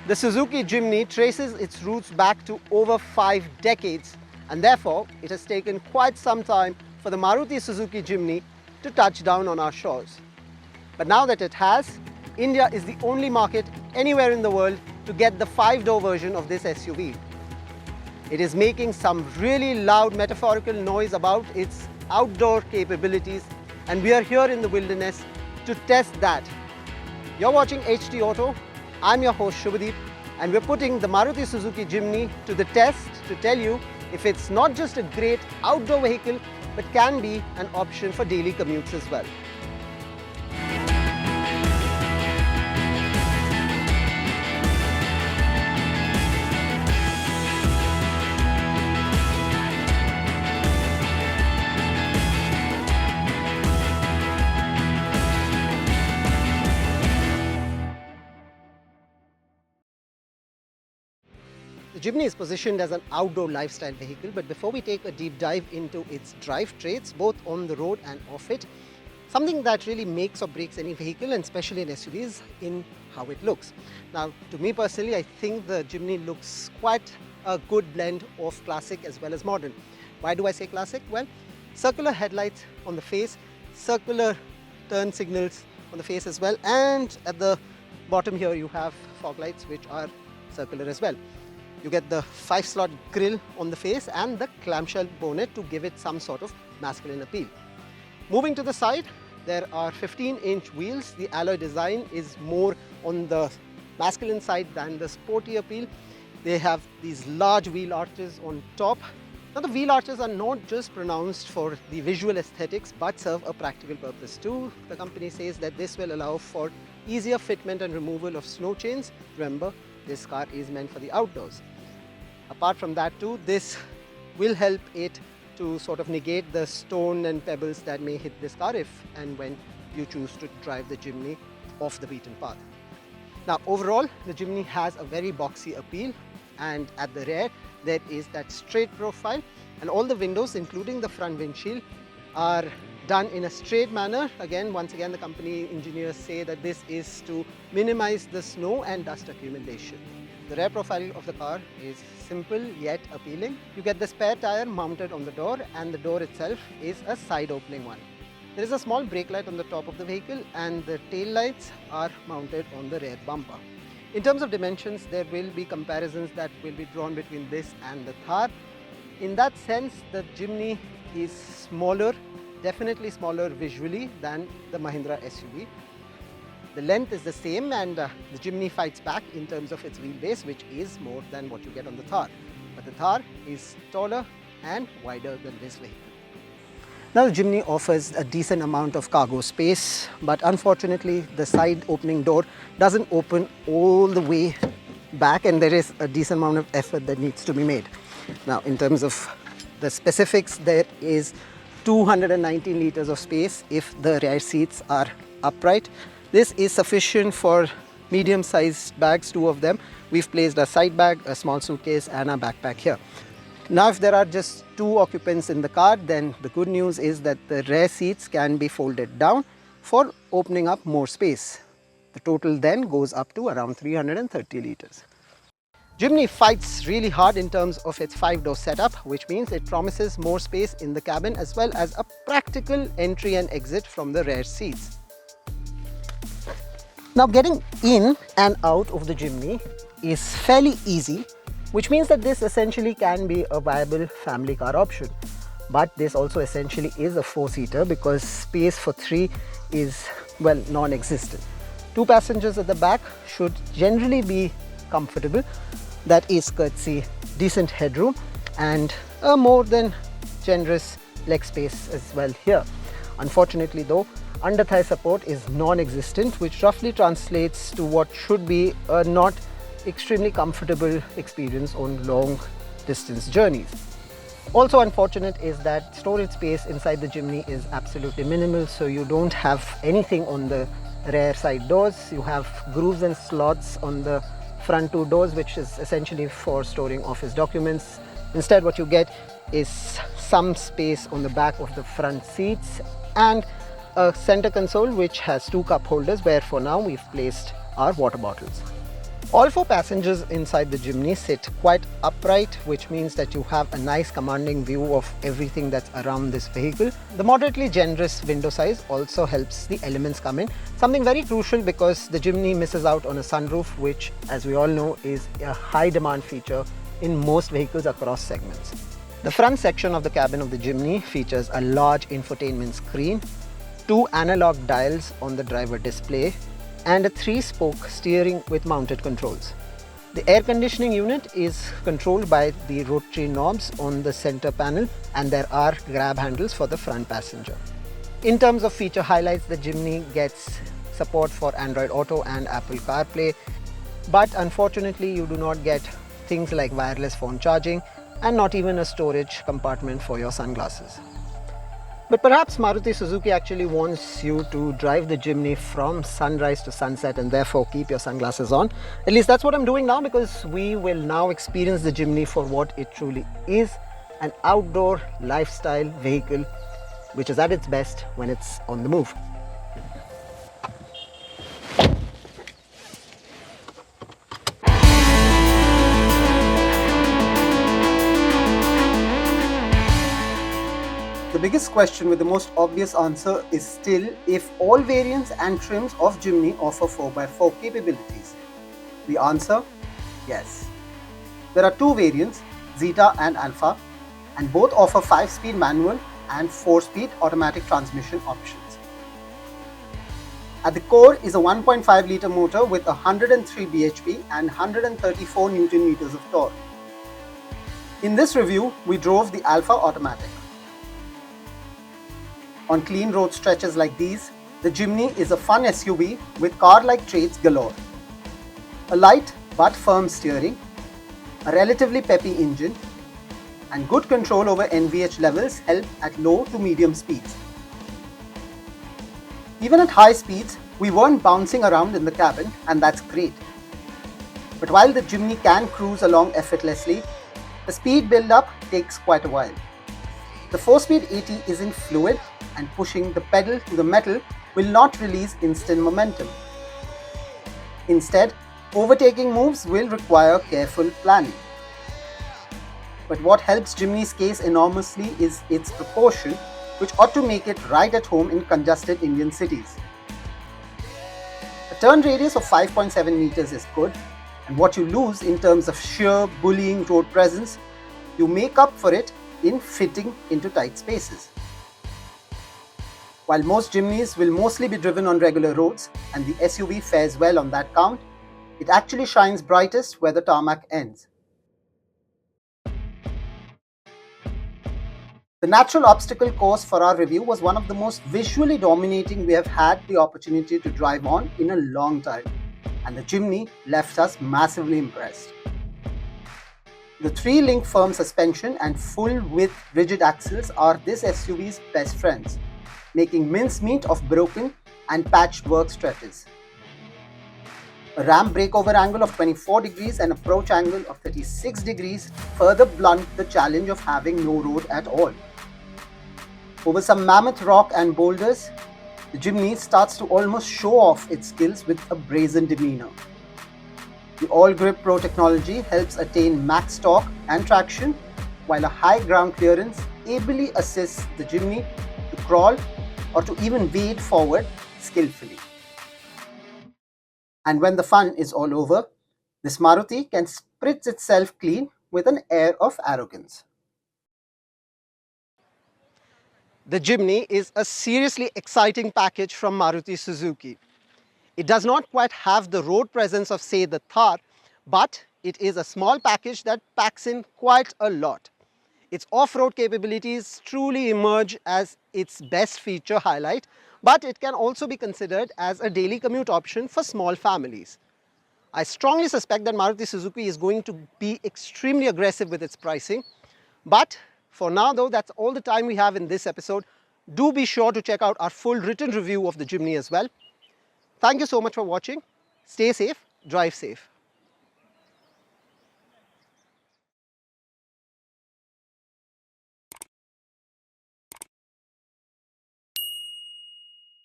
The Suzuki Jimny traces its roots back to over 5 decades, and therefore it has taken quite some time for the Maruti Suzuki Jimny to touch down on our shores. But now that it has, India is the only market anywhere in the world to get the 5-door version of this SUV. It is making some really loud metaphorical noise about its outdoor capabilities, and we are here in the wilderness to test that. You're watching HT Auto. I'm your host Shubhadeep, and we're putting the Maruti Suzuki Jimny to the test to tell you if it's not just a great outdoor vehicle but can be an option for daily commutes as well. The Jimny is positioned as an outdoor lifestyle vehicle, but before we take a deep dive into its drive traits, both on the road and off it, something that really makes or breaks any vehicle, and especially in SUVs, in how it looks. Now, to me personally, I think the Jimny looks quite a good blend of classic as well as modern. Why do I say classic? Well, circular headlights on the face, circular turn signals on the face as well, and at the bottom here you have fog lights which are circular as well. You get the 5-slot grille on the face and the clamshell bonnet to give it some sort of masculine appeal. Moving to the side, there are 15-inch wheels. The alloy design is more on the masculine side than the sporty appeal. They have these large wheel arches on top. Now, the wheel arches are not just pronounced for the visual aesthetics but serve a practical purpose too. The company says that this will allow for easier fitment and removal of snow chains. Remember, this car is meant for the outdoors. Apart from that too, this will help it to sort of negate the stone and pebbles that may hit this car if and when you choose to drive the Jimny off the beaten path. Now, overall, the Jimny has a very boxy appeal, and at the rear there is that straight profile, and all the windows, including the front windshield, are done in a straight manner. Once again, the company engineers say that this is to minimize the snow and dust accumulation. The rear profile of the car is simple yet appealing. You get the spare tire mounted on the door, and the door itself is a side opening one. There is a small brake light on the top of the vehicle, and the tail lights are mounted on the rear bumper. In terms of dimensions, there will be comparisons that will be drawn between this and the Thar. In that sense, the Jimny is smaller, definitely smaller visually than the Mahindra SUV. The length is the same, and the Jimny fights back in terms of its wheelbase, which is more than what you get on the Thar. But the Thar is taller and wider than this vehicle. Now, the Jimny offers a decent amount of cargo space, but unfortunately the side opening door doesn't open all the way back, and there is a decent amount of effort that needs to be made. Now, in terms of the specifics, there is 219 liters of space if the rear seats are upright. This is sufficient for medium-sized bags, 2 of them. We've placed a side bag, a small suitcase, and a backpack here. Now, if there are just 2 occupants in the car, then the good news is that the rear seats can be folded down for opening up more space. The total then goes up to around 330 liters. Jimny fights really hard in terms of its 5-door setup, which means it promises more space in the cabin as well as a practical entry and exit from the rear seats. Now, getting in and out of the Jimny is fairly easy, which means that this essentially can be a viable family car option. But this also essentially is a 4-seater because space for 3 is, well, non-existent. 2 passengers at the back should generally be comfortable. That is courtesy decent headroom and a more than generous leg space as well here. Unfortunately though, under-thigh support is non-existent, which roughly translates to what should be a not extremely comfortable experience on long distance journeys. Also unfortunate is that storage space inside the Jimny is absolutely minimal, so you don't have anything on the rear side doors. You have grooves and slots on the front 2 doors, which is essentially for storing office documents. Instead, what you get is some space on the back of the front seats and a center console which has 2 cup holders where for now we've placed our water bottles. All four passengers inside the Jimny sit quite upright, which means that you have a nice commanding view of everything that's around this vehicle. The moderately generous window size also helps the elements come in, something very crucial because the Jimny misses out on a sunroof, which, as we all know, is a high demand feature in most vehicles across segments. The front section of the cabin of the Jimny features a large infotainment screen, two analog dials on the driver display, and a 3-spoke steering with mounted controls. The air conditioning unit is controlled by the rotary knobs on the center panel, and there are grab handles for the front passenger. In terms of feature highlights, the Jimny gets support for Android Auto and Apple CarPlay, but unfortunately you do not get things like wireless phone charging and not even a storage compartment for your sunglasses. But perhaps Maruti Suzuki actually wants you to drive the Jimny from sunrise to sunset and therefore keep your sunglasses on. At least that's what I'm doing now, because we will now experience the Jimny for what it truly is, an outdoor lifestyle vehicle which is at its best when it's on the move. The biggest question with the most obvious answer is still if all variants and trims of Jimny offer 4x4 capabilities. The answer? Yes. There are two variants, Zeta and Alpha, and both offer 5-speed manual and 4-speed automatic transmission options. At the core is a 1.5-litre motor with 103 bhp and 134 Nm of torque. In this review, we drove the Alpha Automatic. On clean road stretches like these, the Jimny is a fun SUV with car-like traits galore. A light but firm steering, a relatively peppy engine, and good control over NVH levels help at low to medium speeds. Even at high speeds, we weren't bouncing around in the cabin, and that's great. But while the Jimny can cruise along effortlessly, the speed build-up takes quite a while. The 4-speed AT isn't fluid, and pushing the pedal to the metal will not release instant momentum. Instead, overtaking moves will require careful planning. But what helps Jimny's case enormously is its proportion, which ought to make it right at home in congested Indian cities. A turn radius of 5.7 meters is good, and what you lose in terms of sheer bullying road presence, you make up for it in fitting into tight spaces. While most Jimnys will mostly be driven on regular roads and the SUV fares well on that count, it actually shines brightest where the tarmac ends. The natural obstacle course for our review was one of the most visually dominating we have had the opportunity to drive on in a long time, and the Jimny left us massively impressed. The 3-link firm suspension and full-width rigid axles are this SUV's best friends, making mincemeat of broken and patched work stretches. A ramp breakover angle of 24 degrees and approach angle of 36 degrees further blunt the challenge of having no road at all. Over some mammoth rock and boulders, the Jimny starts to almost show off its skills with a brazen demeanor. The All Grip Pro technology helps attain max torque and traction, while a high ground clearance ably assists the Jimny to crawl or to even wade forward skillfully. And when the fun is all over, this Maruti can spritz itself clean with an air of arrogance. The Jimny is a seriously exciting package from Maruti Suzuki. It does not quite have the road presence of, say, the Thar, but it is a small package that packs in quite a lot. Its off-road capabilities truly emerge as its best feature highlight, but it can also be considered as a daily commute option for small families. I strongly suspect that Maruti Suzuki is going to be extremely aggressive with its pricing. But for now though, that's all the time we have in this episode. Do be sure to check out our full written review of the Jimny as well. Thank you so much for watching. Stay safe, drive safe.